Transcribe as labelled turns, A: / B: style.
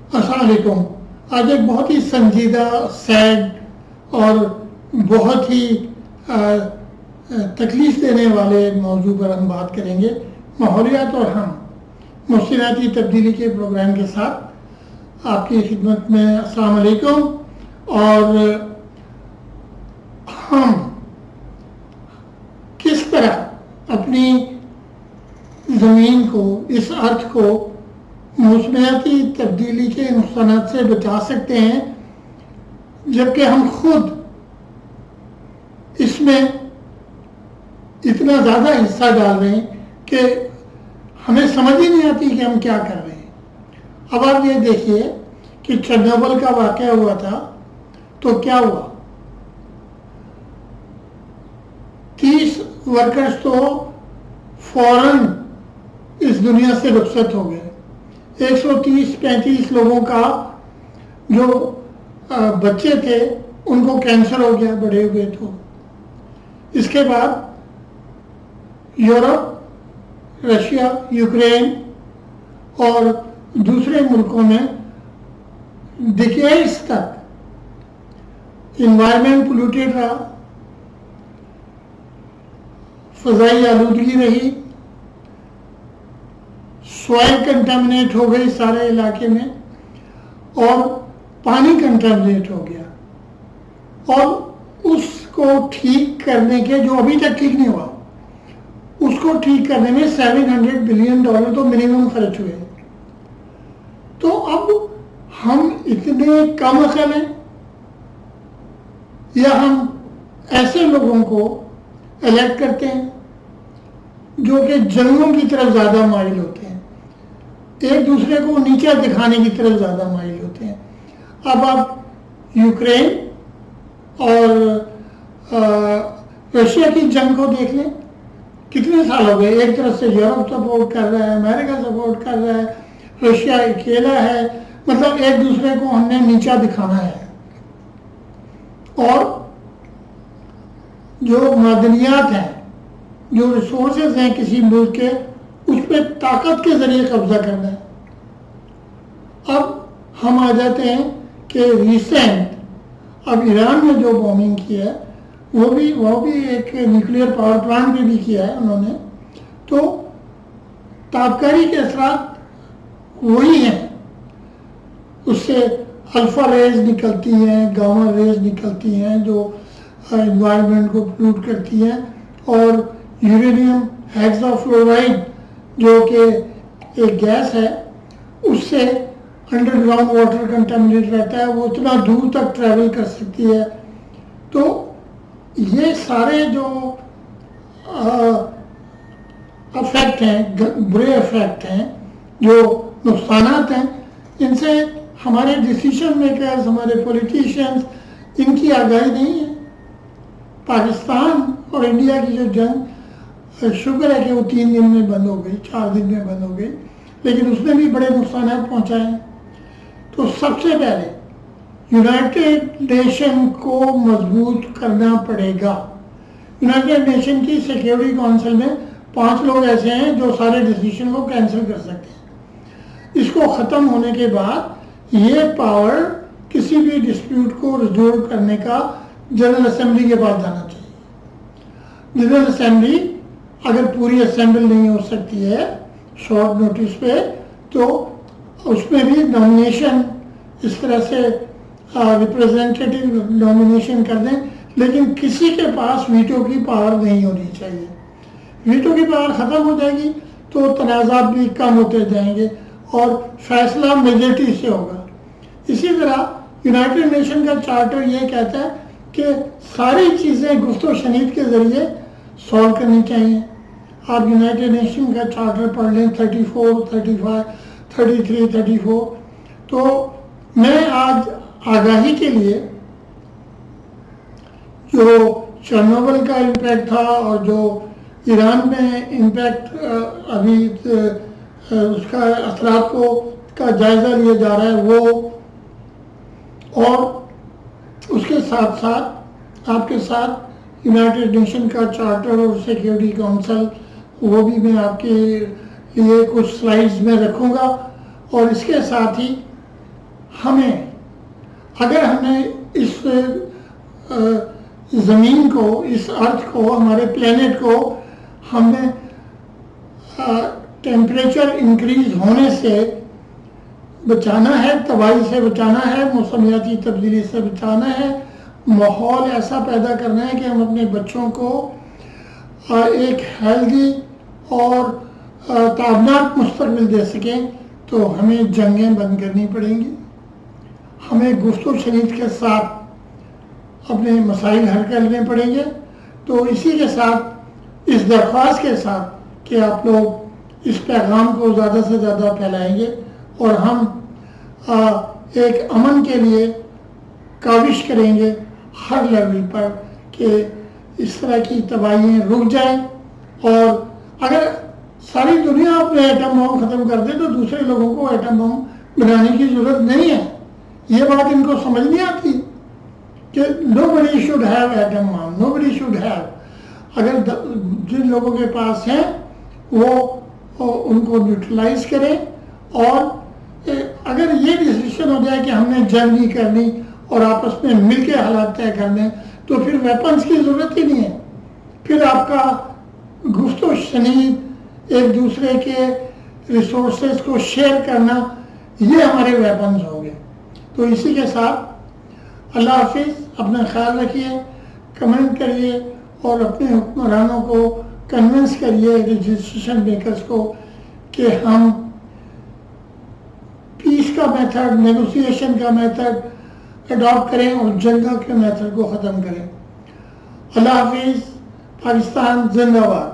A: अस्सलाम वालेकुम। आज एक बहुत ही संजीदा, सैड और बहुत ही तकलीफ देने वाले मौजू पर हम बात करेंगे। माहौलियात और हम मौसमियाती तब्दीली के प्रोग्राम के साथ आपकी खिदमत में अस्सलाम वालेकुम। और हम किस तरह अपनी ज़मीन को, इस अर्थ को मौसमियाती तब्दीली के नुकसानात से बचा सकते हैं, जबकि हम खुद इसमें इतना ज़्यादा हिस्सा डाल रहे हैं कि हमें समझ ही नहीं आती कि हम क्या कर रहे हैं। अब आप ये देखिए कि चेरनोबिल का वाक़या हुआ था तो क्या हुआ, 30 वर्कर्स तो फौरन इस दुनिया से रुखसत हो गए। 130-35 लोगों का जो बच्चे थे उनको कैंसर हो गया, बड़े हुए तो। इसके बाद यूरोप, रशिया, यूक्रेन और दूसरे मुल्कों में डिकेड्स तक इन्वायरमेंट पोल्यूटेड रहा, फ़ज़ाई आलूदगी रही, सॉइल कंटामिनेट हो गई सारे इलाके में, और पानी कंटामिनेट हो गया। और उसको ठीक करने के, जो अभी तक ठीक नहीं हुआ, उसको ठीक करने में $700 बिलियन तो मिनिमम खर्च हुए। तो अब हम इतने कम अकल हैं या हम ऐसे लोगों को इलेक्ट करते हैं जो कि जंगों की तरफ ज़्यादा माइल होते हैं, एक दूसरे को नीचा दिखाने की तरफ ज़्यादा माइल होते हैं। अब आप यूक्रेन और रशिया की जंग को देख लें, कितने साल हो गए। एक तरफ से यूरोप सपोर्ट कर रहा है, अमेरिका सपोर्ट कर रहा है, रशिया अकेला है, मतलब एक दूसरे को हमने नीचा दिखाना है। और जो मादनियात हैं, जो रिसोर्सेज हैं किसी मुल्क के, उस पर ताकत के जरिए कब्जा करना है। अब हम आ जाते हैं कि रिसेंट अब ईरान ने जो बॉम्बिंग किया है वो भी एक न्यूक्लियर पावर प्लांट पे भी किया है उन्होंने। तो ताबकारी के असरात वही हैं, उससे अल्फा रेज निकलती हैं, गामा रेज निकलती हैं जो एनवायरनमेंट को पोल्यूट करती हैं, और यूरेनियम हेक्साफ्लोराइड जो कि एक गैस है, उससे अंडरग्राउंड वाटर कंटामिनेट रहता है, वो इतना दूर तक ट्रैवल कर सकती है। तो ये सारे जो अफेक्ट हैं, बुरे अफेक्ट हैं, जो नुकसानात हैं, इनसे हमारे डिसीजन मेकर्स, हमारे पॉलिटिशियंस, इनकी आगाही नहीं है। पाकिस्तान और इंडिया की जो जंग, शुक्र है कि वो 3 दिन में बंद हो गई, 4 दिन में बंद हो गई, लेकिन उसने भी बड़े नुकसान पहुंचाए हैं। तो सबसे पहले यूनाइटेड नेशन को मजबूत करना पड़ेगा। यूनाइटेड नेशन की सिक्योरिटी काउंसिल में 5 लोग ऐसे हैं जो सारे डिसीजन को कैंसिल कर सकते हैं। इसको ख़त्म होने के बाद ये पावर किसी भी डिस्प्यूट को रिजोल्व करने का जनरल असेंबली के पास जाना चाहिए। जनरल असेंबली अगर पूरी असेंबल नहीं हो सकती है शॉर्ट नोटिस पे, तो उसमें भी नॉमिनेशन इस तरह से रिप्रेजेंटेटिव नॉमिनेशन कर दें, लेकिन किसी के पास वीटो की पावर नहीं होनी चाहिए। वीटो की पावर ख़त्म हो जाएगी तो तनाज़ात भी कम होते जाएंगे और फैसला मेजॉरिटी से होगा। इसी तरह यूनाइटेड नेशन का चार्टर ये कहता है कि सारी चीज़ें गुफ्तो शनीद के ज़रिए सॉल्व करनी चाहिए। आप यूनाइटेड नेशन का चार्टर पढ़ लें, 34, 35, 33, 34। तो मैं आज आगाही के लिए जो चेरनोबिल का इम्पैक्ट था और जो ईरान में इम्पैक्ट अभी उसका असरात को का जायज़ा लिया जा रहा है वो, और उसके साथ साथ आपके साथ यूनाइटेड नेशन का चार्टर और सिक्योरिटी काउंसिल, वो भी मैं आपके लिए कुछ स्लाइड्स में रखूँगा। और इसके साथ ही हमें, अगर हमने इस ज़मीन को, इस अर्थ को, हमारे प्लेनेट को हमने टेम्परेचर इंक्रीज होने से बचाना है, तबाही से बचाना है, मौसमियाती तब्दीली से बचाना है, माहौल ऐसा पैदा करना है कि हम अपने बच्चों को एक हेल्दी और ताबनाक मुस्तकबिल दे सकें, तो हमें जंगें बंद करनी पड़ेंगी। हमें गुफ्तो शनीद के साथ अपने मसाइल हल करने पड़ेंगे। तो इसी के साथ, इस दरख्वास्त के साथ कि आप लोग इस पैगाम को ज़्यादा से ज़्यादा फैलाएंगे और हम एक अमन के लिए काविश करेंगे हर लेवल पर कि इस तरह की तबाहियाँ रुक जाएं। और अगर सारी दुनिया अपने एटम बम ख़त्म कर दे तो दूसरे लोगों को एटम बम बनाने की ज़रूरत नहीं है। ये बात इनको समझ नहीं आती कि nobody should have atom bomb, nobody should have। अगर जिन लोगों के पास हैं वो उनको न्यूट्रलाइज करें। और अगर ये डिसीजन हो जाए कि हमने जंग नहीं करनी और आपस में मिल के हालात तय करने, तो फिर वेपन्स की ज़रूरत ही नहीं है। फिर आपका गुफ्तो शनीद, एक दूसरे के रिसोर्सेज को शेयर करना, ये हमारे वेपन्स होंगे। तो इसी के साथ अल्लाह हाफिज़, अपना ख्याल रखिए, कमेंट करिए और अपने हुक्मरानों को कन्विंस करिए, रजिस्ट्रेशन मेकर्स को, कि हम पीस का मेथड, नेगोशिएशन का मेथड अडॉप्ट करें और जंग के मेथड को ख़त्म करें। अल्लाह हाफिज़। पाकिस्तान जिंदाबाद।